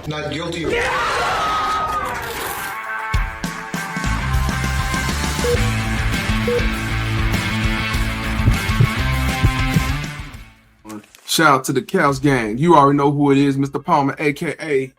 Not guilty of... Shout out to the Cows Gang. You already know who it is, Mr. Palmer, aka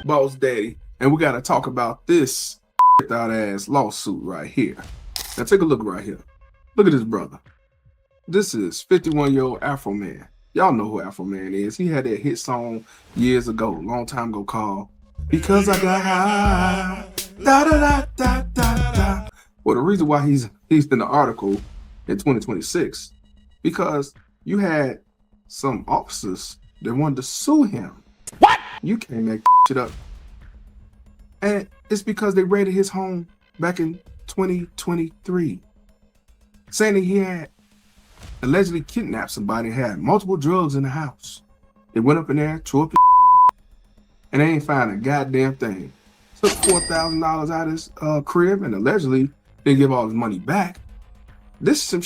Boss Daddy. And we gotta talk about this out ass lawsuit right here. Now take a look right here. Look at this brother. This is 51-year-old Afroman. Y'all know who Afroman is. He had that hit song years ago, long time ago, called Because I Got High. Da da da da da da. Well, the reason why he's in the article in 2026, because you had some officers that wanted to sue him. What? You can't make shit up. And it's because they raided his home back in 2023, saying that he had allegedly kidnapped somebody and had multiple drugs in the house. They went up in there, tore up and they ain't find a goddamn thing. Took $4,000 out of his crib and allegedly didn't give all his money back. This is some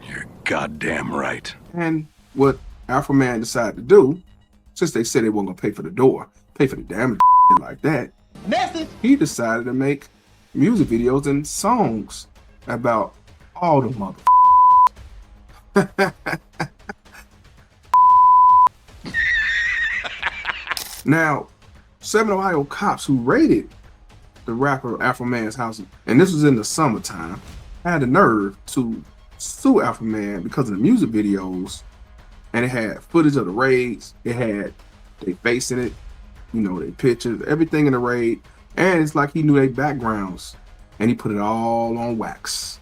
You're goddamn right. And what Afroman decided to do, since they said they weren't gonna pay for the door, pay for the damage like that, he decided to make music videos and songs about all the mother. Now, 7 Ohio cops who raided the rapper Afroman's house, and this was in the summertime, had the nerve to sue Afroman because of the music videos, and it had footage of the raids, it had their face in it, you know, their pictures, everything in the raid, and it's like he knew their backgrounds, and he put it all on wax.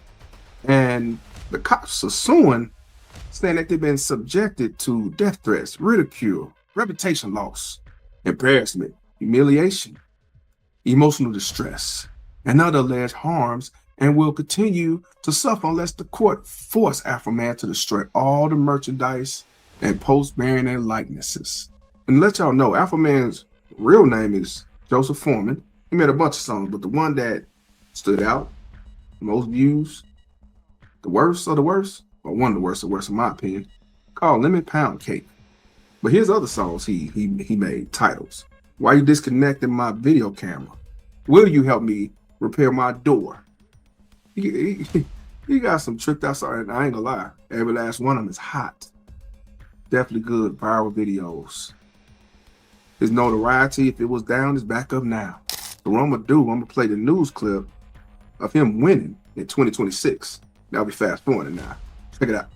And the cops are suing, saying that they've been subjected to death threats, ridicule, reputation loss, embarrassment, humiliation, emotional distress, and other alleged harms, and will continue to suffer unless the court force Afroman to destroy all the merchandise and post bearing their likenesses. And let y'all know, Afroman's real name is Joseph Foreman. He made a bunch of songs, but the one that stood out, most views, the worst of the worst, or one of the worst in my opinion, called Lemon Pound Cake. But here's other songs he made, titles. Why you disconnecting my video camera? Will you help me repair my door? He got some tricked out songs, and I ain't gonna lie, every last one of them is hot. Definitely good viral videos. His notoriety, if it was down, is back up now. So what I'm gonna play the news clip of him winning in 2026. That'll be fast forwarding now. Check it out.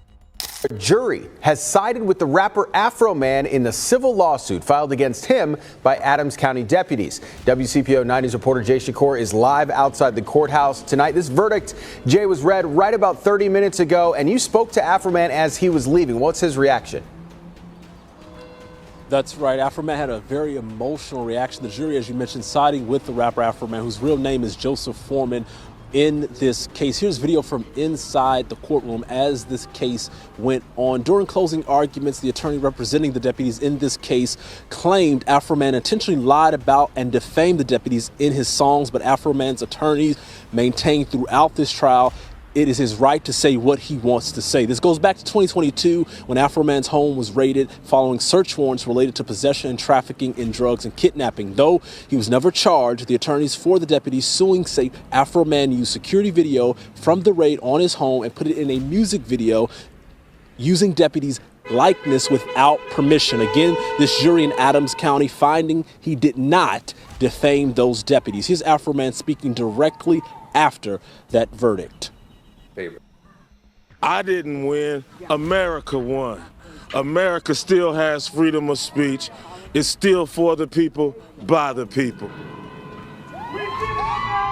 A jury has sided with the rapper Afroman in the civil lawsuit filed against him by Adams County deputies. WCPO 9 News reporter Jay Shakur is live outside the courthouse tonight. This verdict, Jay, was read right about 30 minutes ago, and you spoke to Afroman as he was leaving. What's his reaction? That's right. Afroman had a very emotional reaction. The jury, as you mentioned, siding with the rapper Afroman, whose real name is Joseph Foreman, in this case. Here's video from inside the courtroom as this case went on. During closing arguments, the attorney representing the deputies in this case claimed Afroman intentionally lied about and defamed the deputies in his songs, but Afroman's attorneys maintained throughout this trial it is his right to say what he wants to say. This goes back to 2022 when Afroman's home was raided following search warrants related to possession and trafficking in drugs and kidnapping. Though he was never charged, the attorneys for the deputies suing say Afroman used security video from the raid on his home and put it in a music video using deputies' likeness without permission. Again, this jury in Adams County finding he did not defame those deputies. Here's Afroman speaking directly after that verdict. I didn't win. America won. America still has freedom of speech. It's still for the people, by the people.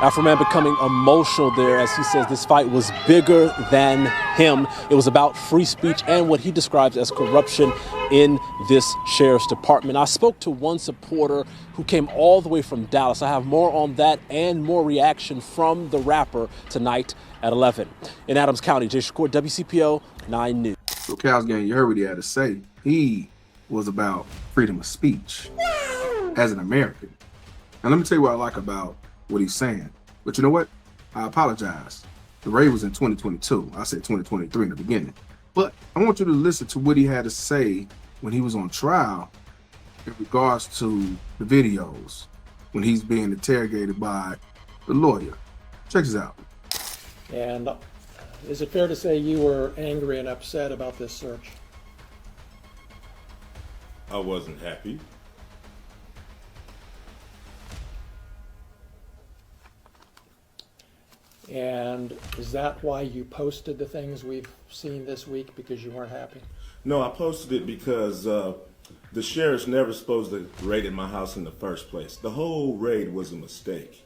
Afroman becoming emotional there as he says this fight was bigger than him. It was about free speech and what he describes as corruption in this sheriff's department. I spoke to one supporter who came all the way from Dallas. I have more on that and more reaction from the rapper tonight at 11. In Adams County, Jay Shakur, WCPO 9 News. So Cows Gang, you heard what he had to say. He was about freedom of speech as an American. And let me tell you what I like about what he's saying. But you know what? I apologize. The raid was in 2022. I said 2023 in the beginning. But I want you to listen to what he had to say when he was on trial in regards to the videos when he's being interrogated by the lawyer. Check this out. And is it fair to say you were angry and upset about this search? I wasn't happy. And is that why you posted the things we've seen this week, because you weren't happy? No, I posted it because the sheriff's never supposed to raid my house in the first place. The whole raid was a mistake.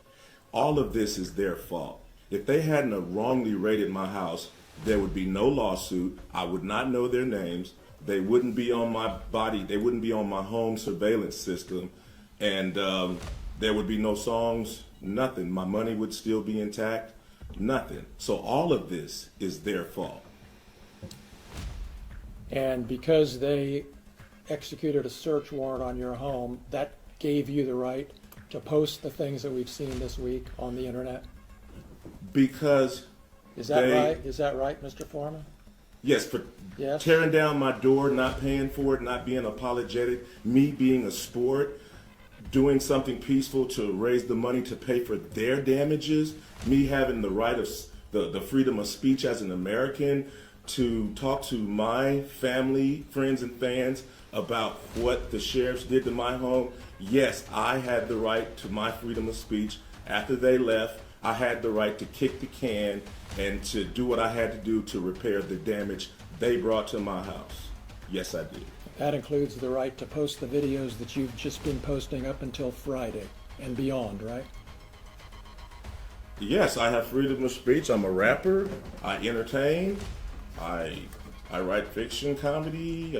All of this is their fault. If they hadn't have wrongly raided my house, there would be no lawsuit. I would not know their names. They wouldn't be on my body. They wouldn't be on my home surveillance system. And there would be no songs, nothing. My money would still be intact, nothing. So all of this is their fault. And because they executed a search warrant on your home, that gave you the right to post the things that we've seen this week on the internet? Because Is that right? Is that right, Mr. Foreman? Yes, for Yes. tearing down my door, not paying for it, not being apologetic, me being a sport, doing something peaceful to raise the money to pay for their damages, me having the right of the freedom of speech as an American to talk to my family, friends, and fans about what the sheriffs did to my home. Yes, I had the right to my freedom of speech. After they left, I had the right to kick the can and to do what I had to do to repair the damage they brought to my house. Yes, I did. That includes the right to post the videos that you've just been posting up until Friday and beyond, right? Yes, I have freedom of speech. I'm a rapper. I entertain. I write fiction, comedy.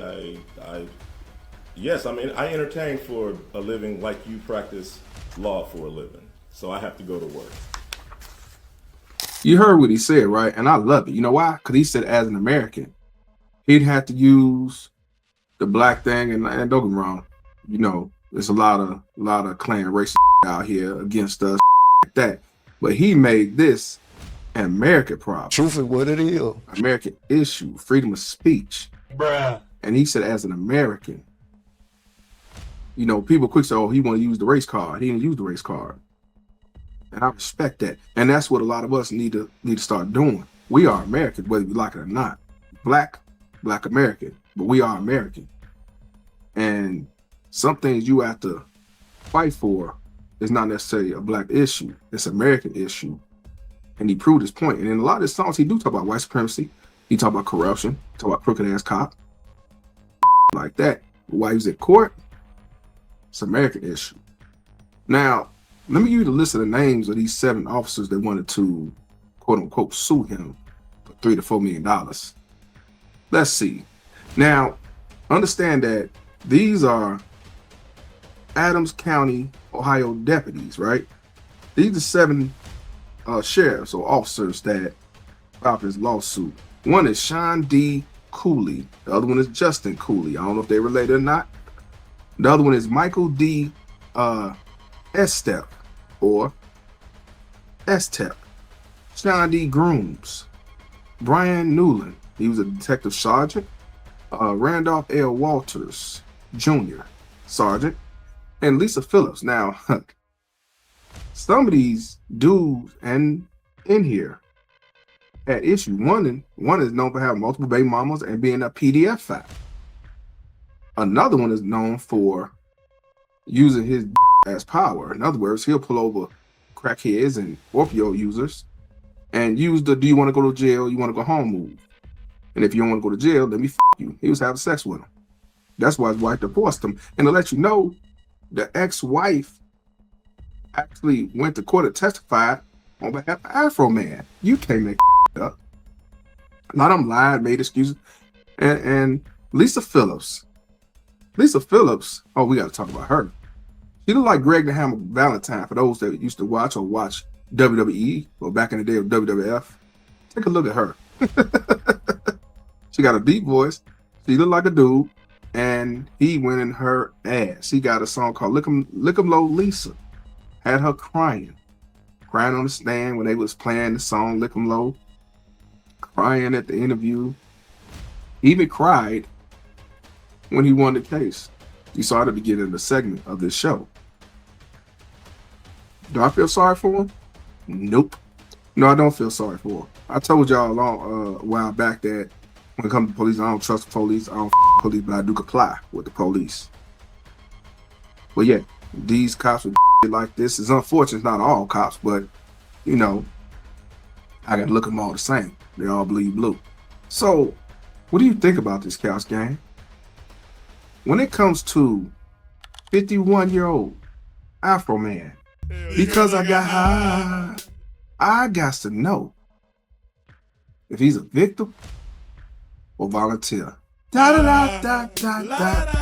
Yes, I mean, I entertain for a living like you practice law for a living. So I have to go to work. You heard what he said, right? And I love it. You know why? Because he said as an American, he'd have to use the black thing. And don't get me wrong, you know, there's a lot of clan racist out here against us like that. But he made this an American problem. Truth is what it is. American issue, freedom of speech. Bruh. And he said as an American, you know, people quick say, oh, he want to use the race card. He didn't use the race card. And I respect that. And that's what a lot of us need to start doing. We are American, whether we like it or not. Black American, but we are American. And some things you have to fight for is not necessarily a black issue. It's an American issue. And he proved his point. And in a lot of his songs, he do talk about white supremacy. He talk about corruption. He talk about crooked ass cop. Like that. But while he was at court, it's an American issue. Now, let me give you the list of the names of these 7 officers that wanted to, quote unquote, sue him for $3 to $4 million. Let's see. Now, understand that these are Adams County, Ohio deputies, right? These are 7 sheriffs or officers that filed this lawsuit. One is Sean D. Cooley. The other one is Justin Cooley. I don't know if they're related or not. The other one is Michael D. Estep or Estep. Sean D. Grooms. Brian Newland. He was a detective sergeant. Randolph L. Walters Jr. Sergeant. And Lisa Phillips. Now, some of these dudes and in here at issue. One is known for having multiple baby mamas and being a PDF file. Another one is known for using his as power. In other words, he'll pull over crackheads and opioid users and use the do you want to go to jail, you want to go home move. And if you don't want to go to jail, let me you. He was having sex with him. That's why his wife divorced him. And to let you know, the ex-wife actually went to court and testified on behalf of Afroman. You can't make up. A lot of them lied, made excuses. And Lisa Phillips, oh, we got to talk about her. She looked like Greg the Hammer Valentine for those that used to watch WWE or back in the day of WWF. Take a look at her. She got a deep voice. She looked like a dude, and he went in her ass. He got a song called Lick 'em Low Lisa. Had her crying on the stand when they was playing the song Lick 'em Low, crying at the interview. He even cried when he won the case. You saw at the beginning of the segment of this show. Do I feel sorry for him? Nope. No, I don't feel sorry for him. I told y'all a while back that when it comes to police, I don't trust the police. I don't police, but I do comply with the police. But yeah, these cops with like this is unfortunate. It's not all cops, but you know, I gotta look at them all the same. They all bleed blue. So, what do you think about this, Couch Gang? When it comes to 51-year-old Afroman, because I got high, I got to know if he's a victim or volunteer. Da da da da da da.